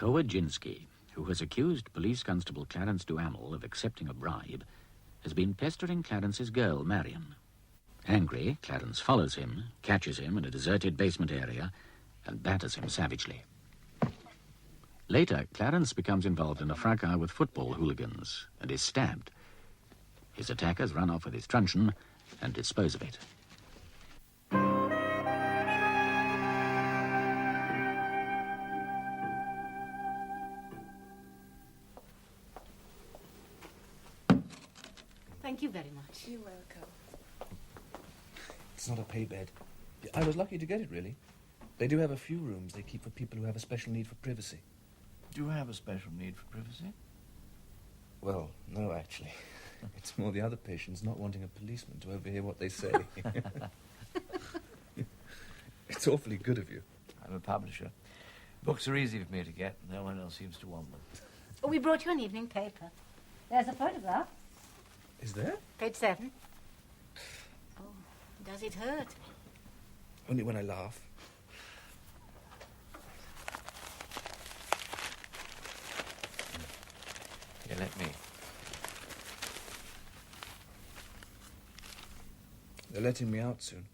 Kowajinski, who has accused Police Constable Clarence Duhamel of accepting a bribe, has been pestering Clarence's girl, Marion. Angry, Clarence follows him, catches him in a deserted basement area, and batters him savagely. Later, Clarence becomes involved in a fracas with football hooligans and is stabbed. His attackers run off with his truncheon and dispose of it. Thank you very much. You're welcome. It's not a pay bed. I was lucky to get it, really. They do have a few rooms they keep for people who have a special need for privacy. Do you have a special need for privacy? Well, no, actually. It's more the other patients not wanting a policeman to overhear what they say. It's awfully good of you. I'm a publisher. Books are easy for me to get. No one else seems to want them. We brought you an evening paper. There's a photograph. Is there? Page 7. Oh, does it hurt? Only when I laugh. Here, let me. They're letting me out soon.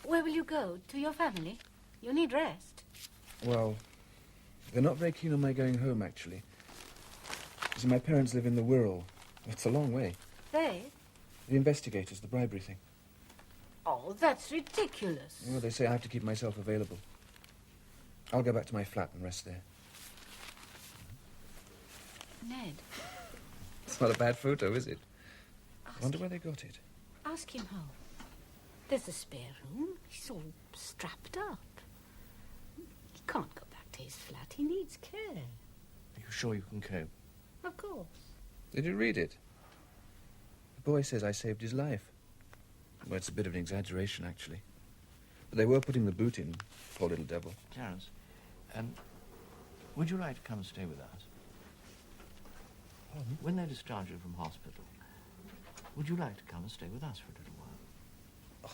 Where will you go? To your family? You need rest. Well, they're not very keen on my going home, actually. You see, my parents live in the Wirral. It's a long way. They? The investigators, the bribery thing. Oh, that's ridiculous. Well, they say I have to keep myself available. I'll go back to my flat and rest there. Ned. It's not a bad photo, is it? I wonder where they got it. Ask him home. There's a spare room. He's all strapped up. He can't go back to his flat. He needs care. Are you sure you can cope? Of course. Did you read it? The boy says I saved his life. Well, it's a bit of an exaggeration, actually. But they were putting the boot in, poor little devil. Clarence, would you like to come and stay with us? When they discharge you from hospital, would you like to come and stay with us for a little while?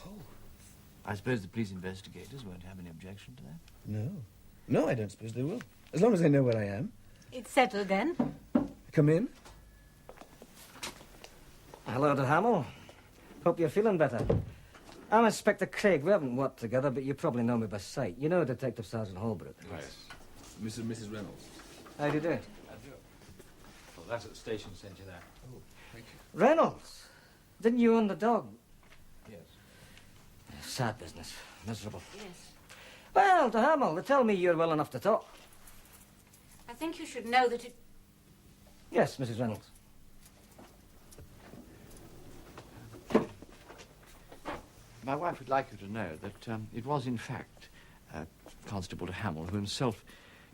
Oh. I suppose the police investigators won't have any objection to that? No. No, I don't suppose they will. As long as they know where I am. It's settled then. Come in. Hello to Hamill. Hope you're feeling better. I'm Inspector Craig. We haven't worked together, but you probably know me by sight. You know Detective Sergeant Holbrook. Yes. Mrs. and Mrs. Reynolds. How do you do? I do. Well, that's at the station sent you that. Oh, thank you. Reynolds? Didn't you own the dog? Yes. Sad business. Miserable. Yes. Well, to Hamill, they tell me you're well enough to talk. I think you should know that it... Yes, Mrs. Reynolds. My wife would like you to know that it was, in fact, Constable Hamill who himself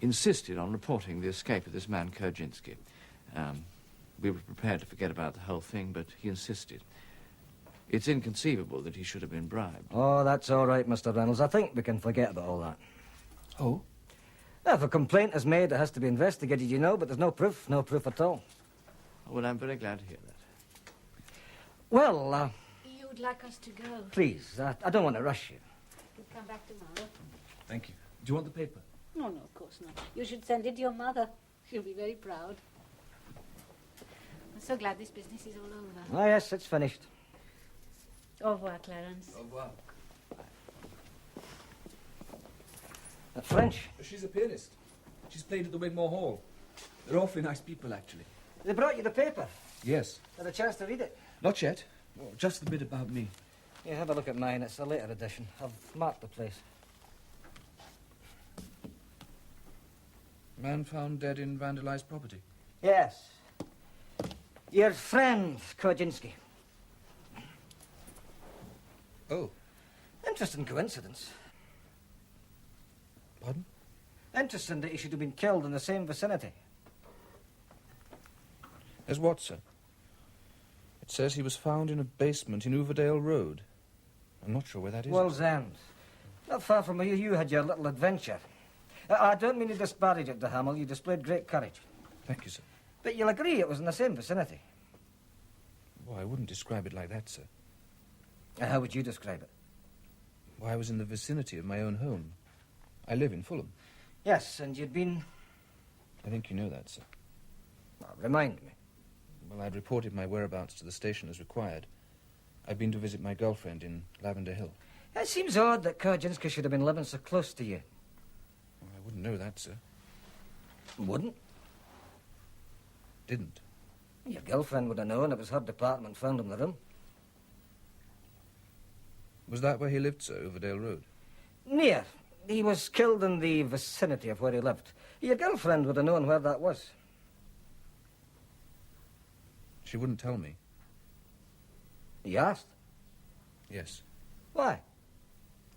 insisted on reporting the escape of this man, Kowajinski. We were prepared to forget about the whole thing, but he insisted. It's inconceivable that he should have been bribed. Oh, that's all right, Mr. Reynolds. I think we can forget about all that. Oh? If a complaint is made, it has to be investigated, you know, but there's no proof at all. Well, I'm very glad to hear that. Well, You would like us to go. please, I don't want to rush you. You'll come back tomorrow. Thank you. Do you want the paper? No, of course not. You should send it to your mother. She'll be very proud. I'm so glad this business is all over. Oh, yes, it's finished. Au revoir, Clarence. Au revoir. French. She's a pianist. She's played at the Wigmore Hall. They're awfully nice people, actually. They brought you the paper. Yes. Had a chance to read it? Not yet. Oh, just the bit about me. Yeah, have a look at mine. It's a later edition. I've marked the place. Man found dead in vandalized property. Yes. Your friend, Kowajinski. Oh. Interesting coincidence. Pardon? Interesting that he should have been killed in the same vicinity. As what, sir? It says he was found in a basement in Overdale Road. I'm not sure where that is. World's End. Not far from where you had your little adventure. I don't mean to disparage it, de Hamill. You displayed great courage. Thank you, sir. But you'll agree it was in the same vicinity. Well, I wouldn't describe it like that, sir. How would you describe it? Well, I was in the vicinity of my own home. I live in Fulham. Yes, and you'd been I think you know that, sir. Now, remind me. Well, I'd reported my whereabouts to the station as required. I'd been to visit my girlfriend in Lavender Hill. It seems odd that Kowajinski should have been living so close to you. Well, I wouldn't know that, sir. Wouldn't? Didn't. Your girlfriend would have known. It was her department found him in the room. Was that where he lived, sir, Overdale Road? Near. He was killed in the vicinity of where he lived. Your girlfriend would have known where that was. She wouldn't tell me. You asked? Yes. Why?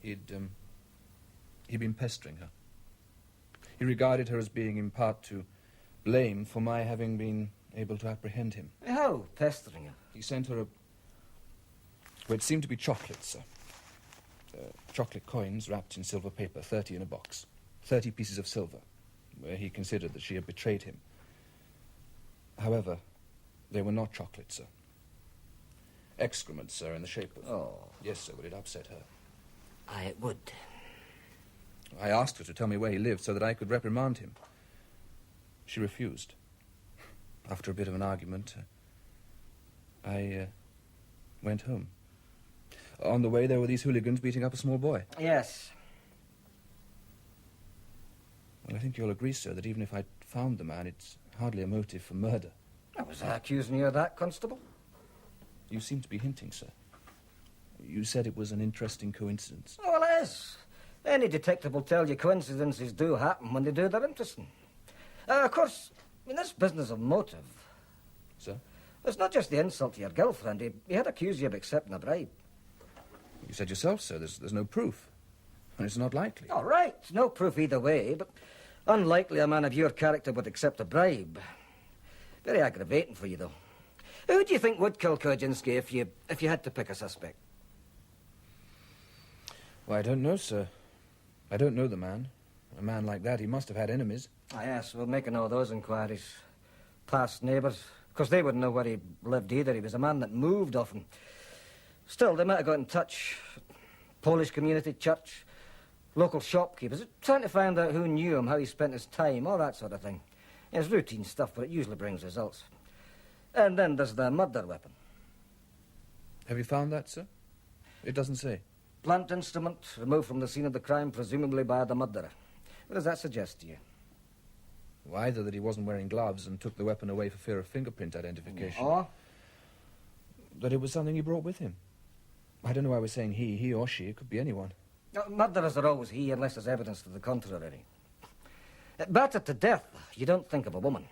He'd been pestering her. He regarded her as being in part to blame for my having been able to apprehend him. How? Pestering her? He sent her well, it seemed to be chocolates, sir. Chocolate coins wrapped in silver paper, 30 in a box. 30 pieces of silver, where he considered that she had betrayed him. However, they were not chocolates, sir. Excrement, sir, in the shape of... Oh. Yes, sir, but it upset her. Aye, it would. I asked her to tell me where he lived so that I could reprimand him. She refused. After a bit of an argument, I went home. On the way, there were these hooligans beating up a small boy. Yes. Well, I think you'll agree, sir, that even if I'd found the man, it's hardly a motive for murder. Was I accusing you of that, Constable? You seem to be hinting, sir. You said it was an interesting coincidence. Oh, well, it is. Any detective will tell you coincidences do happen when they do, they're interesting. Of course, in this business of motive... Sir? It's not just the insult to your girlfriend. He had accused you of accepting a bribe. You said yourself, sir, there's no proof. And it's not likely. All right, no proof either way, but unlikely a man of your character would accept a bribe. Very aggravating for you, though. Who do you think would kill Kowajinski if you had to pick a suspect? Well, I don't know, sir. I don't know the man. A man like that, he must have had enemies. Ah, yes, we're making all those inquiries. Past neighbours. Of course, they wouldn't know where he lived either. He was a man that moved often. Still, they might have got in touch. Polish community, church, local shopkeepers, trying to find out who knew him, how he spent his time, all that sort of thing. It's routine stuff, but it usually brings results. And then there's the murder weapon. Have you found that, sir? It doesn't say. Blunt instrument, removed from the scene of the crime, presumably by the murderer. What does that suggest to you? Well, either that he wasn't wearing gloves and took the weapon away for fear of fingerprint identification. Or? That it was something he brought with him. I don't know why we're saying he or she. It could be anyone. Murderers are always he, unless there's evidence to the contrary. Battered to death, you don't think of a woman.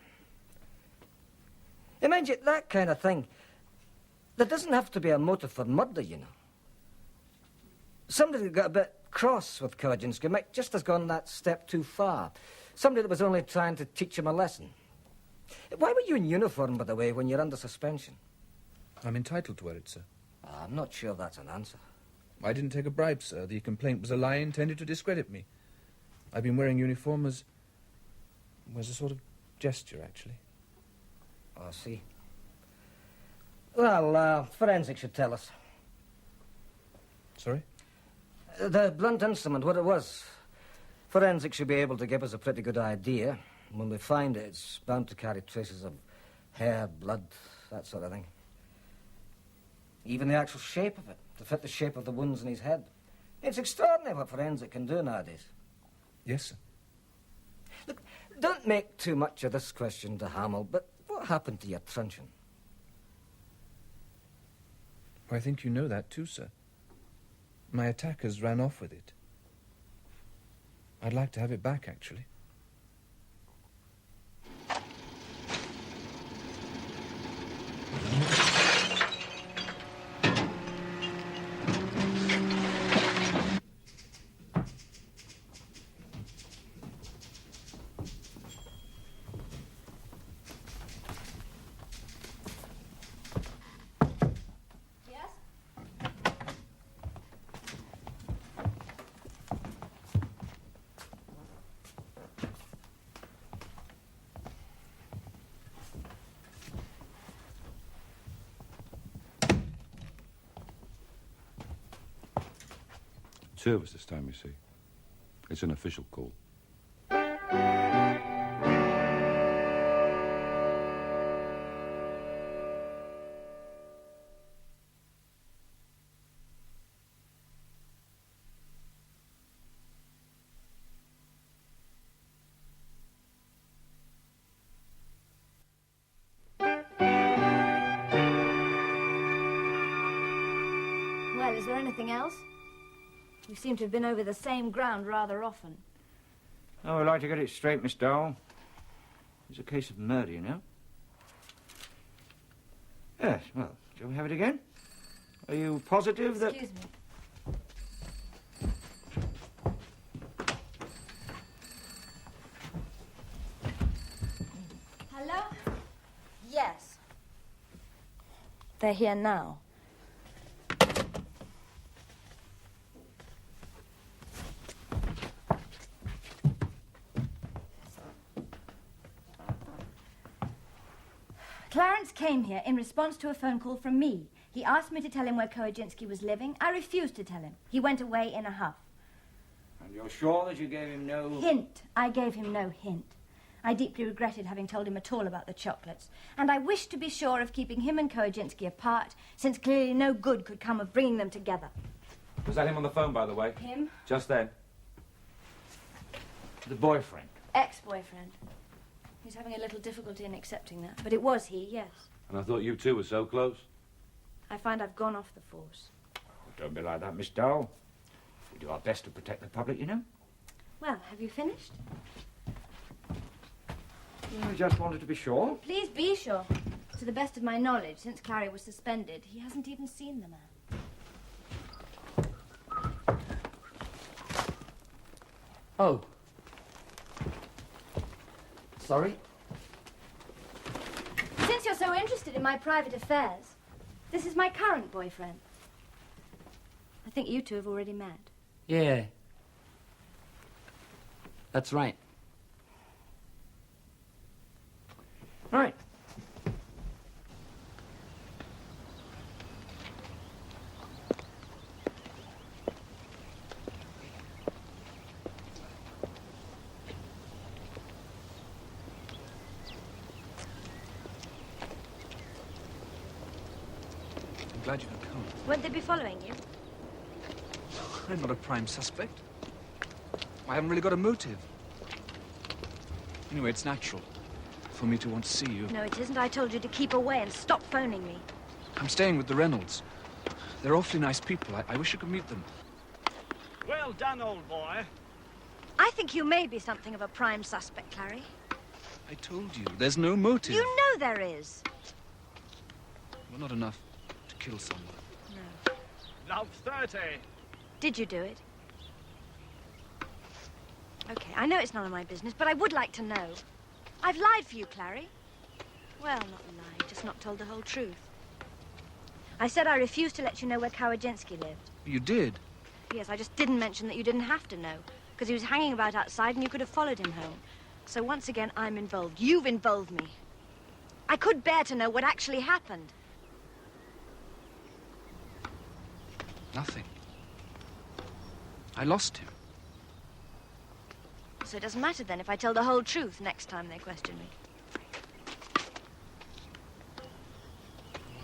Mind you, that kind of thing, there doesn't have to be a motive for murder, you know. Somebody who got a bit cross with Kowajinski might just have gone that step too far. Somebody that was only trying to teach him a lesson. Why were you in uniform, by the way, when you're under suspension? I'm entitled to wear it, sir. I'm not sure that's an answer. I didn't take a bribe, sir. The complaint was a lie intended to discredit me. I've been wearing uniform as a sort of gesture, actually. Oh, I see. Well, forensics should tell us. Sorry? The blunt instrument, what it was. Forensics should be able to give us a pretty good idea. When we find it, it's bound to carry traces of hair, blood, that sort of thing. Even the actual shape of it, to fit the shape of the wounds in his head. It's extraordinary what forensic can do nowadays. Yes, sir. Look, don't make too much of this question to Hamill, but what happened to your truncheon? I think you know that too, sir. My attackers ran off with it. I'd like to have it back, actually. Service this time, you see. It's an official call. Is there anything else? You seem to have been over the same ground rather often. Oh, I'd like to get it straight, Miss Dole. It's a case of murder, you know. Yes, well, shall we have it again? Are you positive that... Excuse me. Hello? Yes. They're here now. Clarence came here in response to a phone call from me. He asked me to tell him where Kowajinski was living. I refused to tell him. He went away in a huff. And you're sure that you gave him no... Hint. I gave him no hint. I deeply regretted having told him at all about the chocolates. And I wished to be sure of keeping him and Kowajinski apart, since clearly no good could come of bringing them together. Was that him on the phone, by the way? Him? Just then? The boyfriend. Ex-boyfriend. He's having a little difficulty in accepting that. But it was he, yes. And I thought you two were so close. I find I've gone off the force. Don't be like that, Miss Dole. We do our best to protect the public, you know. Well, have you finished? We just wanted to be sure. Please be sure. To the best of my knowledge, since Clary was suspended, he hasn't even seen the man. Oh. Sorry? Since you're so interested in my private affairs, this is my current boyfriend. I think you two have already met. Yeah. That's right. Right. I'm glad you could come. Won't they be following you? I'm not a prime suspect. I haven't really got a motive. Anyway, it's natural for me to want to see you. No, it isn't. I told you to keep away and stop phoning me. I'm staying with the Reynolds. They're awfully nice people. I wish you could meet them. Well done, old boy. I think you may be something of a prime suspect, Clary. I told you, there's no motive. You know there is. Well, not enough to kill someone. No. Love 30. Did you do it? Okay, I know it's none of my business, but I would like to know. I've lied for you, Clary. Well, not lied, just not told the whole truth. I said I refused to let you know where Kowajinski lived. You did? Yes, I just didn't mention that you didn't have to know, because he was hanging about outside and you could have followed him home. So once again, I'm involved. You've involved me. I could bear to know what actually happened. Nothing. I lost him. So it doesn't matter then if I tell the whole truth next time they question me.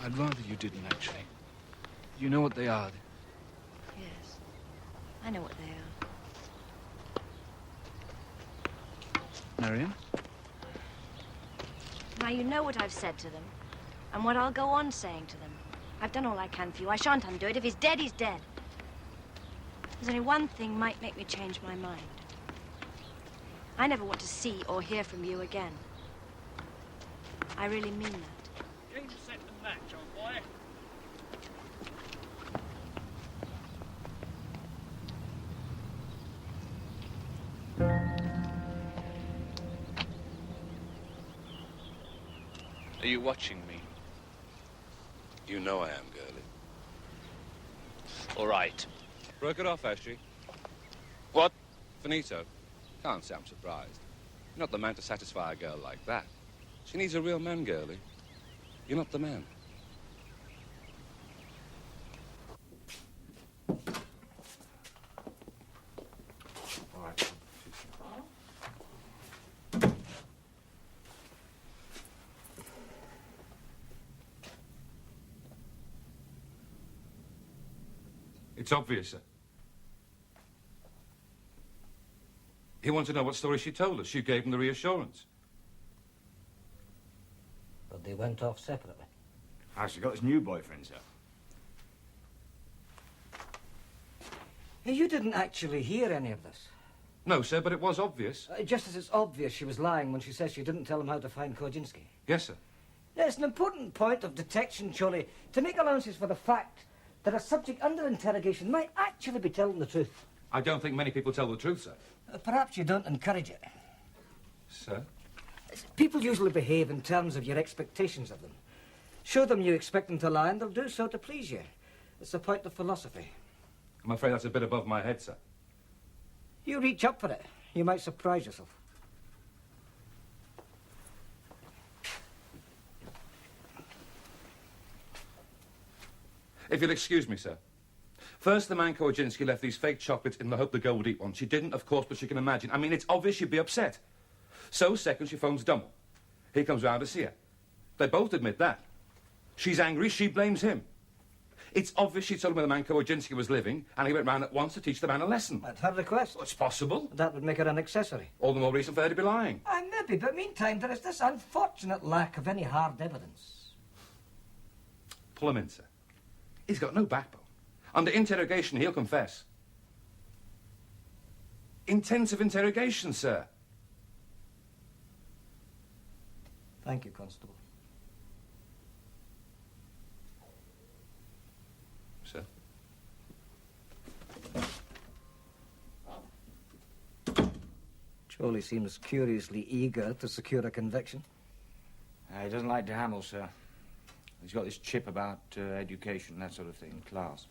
I'd rather you didn't, actually. You know what they are. Yes, I know what they are. Marion? Now, you know what I've said to them, and what I'll go on saying to them. I've done all I can for you. I shan't undo it. If he's dead, he's dead. There's only one thing might make me change my mind. I never want to see or hear from you again. I really mean that. Game, set, and match, old boy. Are you watching me? You know I am, girlie. All right. Broke it off, has she? What? Finito. Can't say I'm surprised. You're not the man to satisfy a girl like that. She needs a real man, girlie. You're not the man. All right. It's obvious, sir. He wants to know what story she told us. She gave him the reassurance. But they went off separately. How's she got this new boyfriend, sir? You didn't actually hear any of this. No, sir, but it was obvious. Just as it's obvious she was lying when she says she didn't tell him how to find Kowajinski. Yes, sir. Now, it's an important point of detection, Charlie, to make allowances for the fact that a subject under interrogation might actually be telling the truth. I don't think many people tell the truth, sir. Perhaps you don't encourage it. Sir? People usually behave in terms of your expectations of them. Show them you expect them to lie, and they'll do so to please you. It's a point of philosophy. I'm afraid that's a bit above my head, sir. You reach up for it. You might surprise yourself. If you'll excuse me, sir. First, the man Kowajinski left these fake chocolates in the hope the girl would eat one. She didn't, of course, but she can imagine. I mean, it's obvious she'd be upset. So, second, she phones Dummel. He comes round to see her. They both admit that. She's angry, she blames him. It's obvious she told him where the man Kowajinski was living, and he went round at once to teach the man a lesson. At her request? Well, it's possible. That would make her an accessory. All the more reason for her to be lying. Maybe, but meantime, there is this unfortunate lack of any hard evidence. Pull him in, sir. He's got no backbone. Under interrogation, he'll confess. Intensive interrogation, sir. Thank you, Constable. Sir? Charlie seems curiously eager to secure a conviction. He doesn't like to hammer, sir. He's got this chip about education, that sort of thing, class.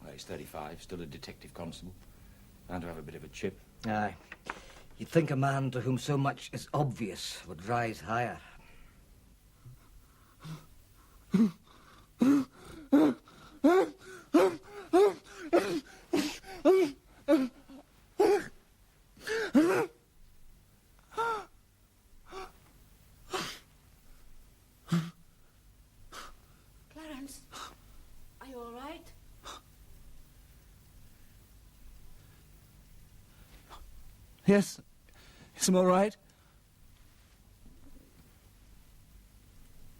Well, he's 35, still a detective constable. Bound to have a bit of a chip. Aye. You'd think a man to whom so much is obvious would rise higher. Clarence, are you all right? Yes. Yes, I'm all right.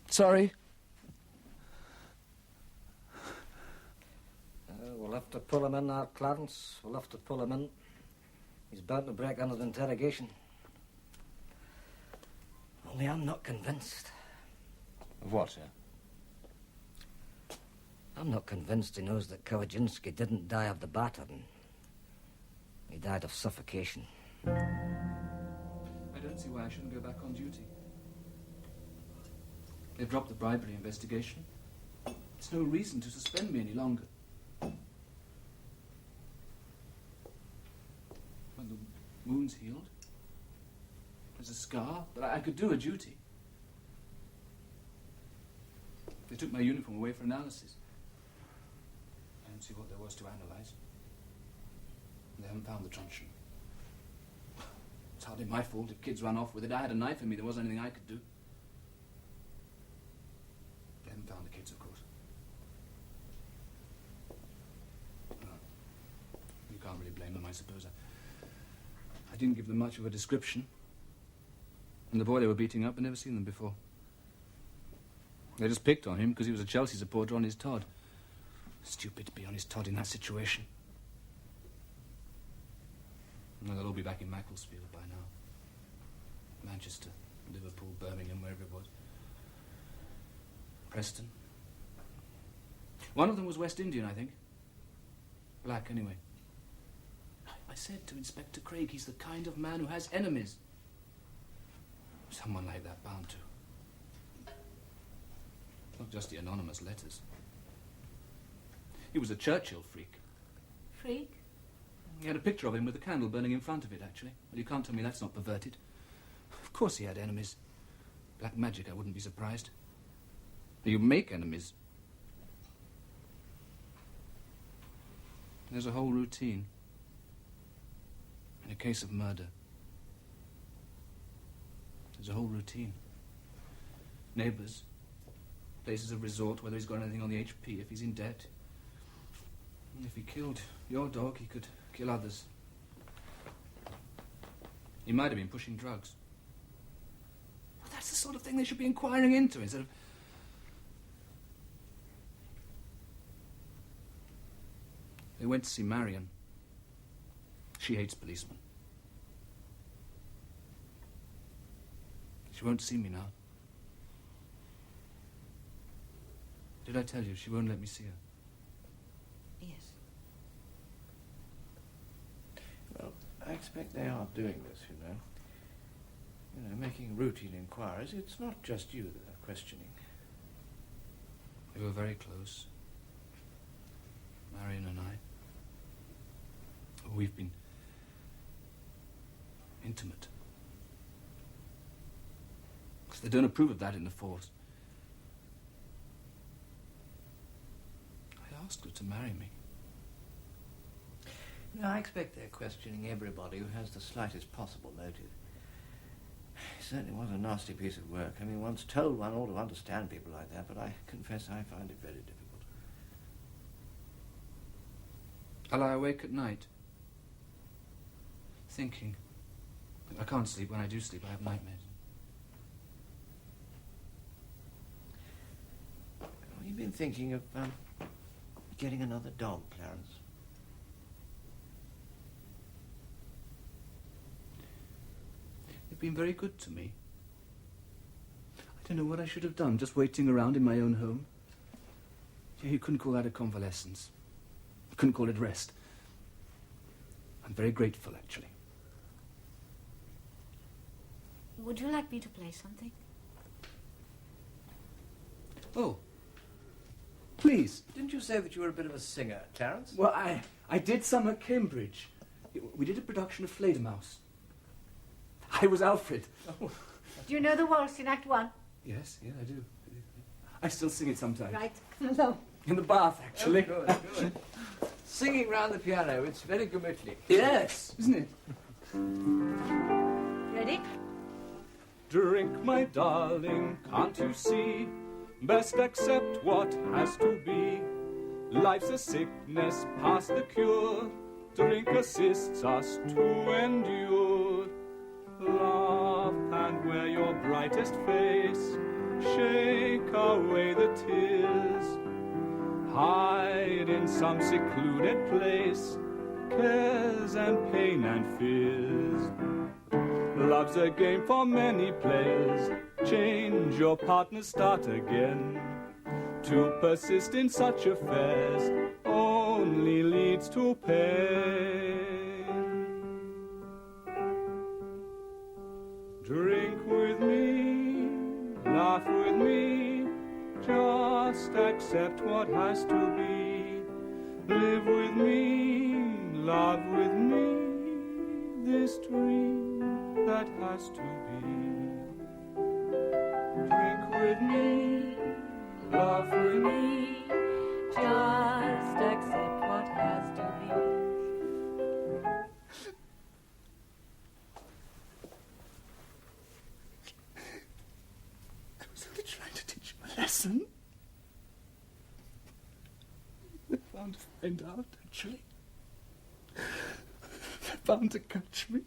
Sorry. We'll have to pull him in now, Clarence. We'll have to pull him in. He's bound to break under the interrogation. Only I'm not convinced. Of what, sir? I'm not convinced he knows that Kowajinski didn't die of the battering. He died of suffocation. I don't see why I shouldn't go back on duty. They've dropped the bribery investigation. There's no reason to suspend me any longer. When the wound's healed, there's a scar, but I could do a duty. They took my uniform away for analysis. I don't see what there was to analyze. They haven't found the truncheon. It's hardly my fault if kids ran off with it. I had a knife in me. There wasn't anything I could do. They haven't found the kids, of course. No. You can't really blame them, I suppose. I didn't give them much of a description. And the boy they were beating up, I'd never seen them before. They just picked on him because he was a Chelsea supporter on his Todd. Stupid to be on his Todd in that situation. No, they'll all be back in Macclesfield by now. Manchester, Liverpool, Birmingham, wherever it was. Preston. One of them was West Indian, I think. Black, anyway. I said to Inspector Craig, he's the kind of man who has enemies. Someone like that bound to. Not just the anonymous letters. He was a Churchill freak. Freak? He had a picture of him with a candle burning in front of it, actually. Well, you can't tell me that's not perverted. Of course he had enemies. Black magic, I wouldn't be surprised. You make enemies. There's a whole routine. In a case of murder, there's a whole routine. Neighbours, places of resort, whether he's got anything on the HP, if he's in debt. And if he killed your dog, he could kill others. He might have been pushing drugs. Well, that's the sort of thing they should be inquiring into instead of... They They went to see Marion. She hates policemen. She won't see me now. Did I tell you she won't let me see her? Yes. Well, I expect they are doing this, you know. You know, making routine inquiries. It's not just you that they're questioning. We were very close. Marion and I. We've been intimate. Because they don't approve of that in the force. I asked her to marry me. No, I expect they're questioning everybody who has the slightest possible motive. It certainly was a nasty piece of work. I mean, once told one ought to understand people like that, but I confess I find it very difficult. I lie awake at night, thinking. I can't sleep. When I do sleep, I have nightmares. Well, you've been thinking of getting another dog, Clarence. They've been very good to me. I don't know what I should have done, just waiting around in my own home. Yeah, you couldn't call that a convalescence. You couldn't call it rest. I'm very grateful, actually. Would you like me to play something? Oh, please. Didn't you say that you were a bit of a singer, Clarence? Well, I did some at Cambridge. We did a production of Fledermaus. I was Alfred. Do you know the waltz in Act 1? Yes, yeah, I do. I still sing it sometimes. Right. No. In the bath, actually. Oh, good. Singing round the piano, it's very gemütlich. Yes, isn't it? Ready? Drink, my darling, can't you see? Best accept what has to be. Life's a sickness past the cure. Drink assists us to endure. Laugh and wear your brightest face. Shake away the tears. Hide in some secluded place cares and pain and fears. Love's a game for many players. Change your partner, start again. To persist in such affairs only leads to pain. Drink with me, laugh with me, just accept what has to be. Live with me, love with me, this dream that has to be. Drink with me, love with me, Just accept what has to be. I was only trying to teach you a lesson. They're bound to find out, actually. They're bound to catch me.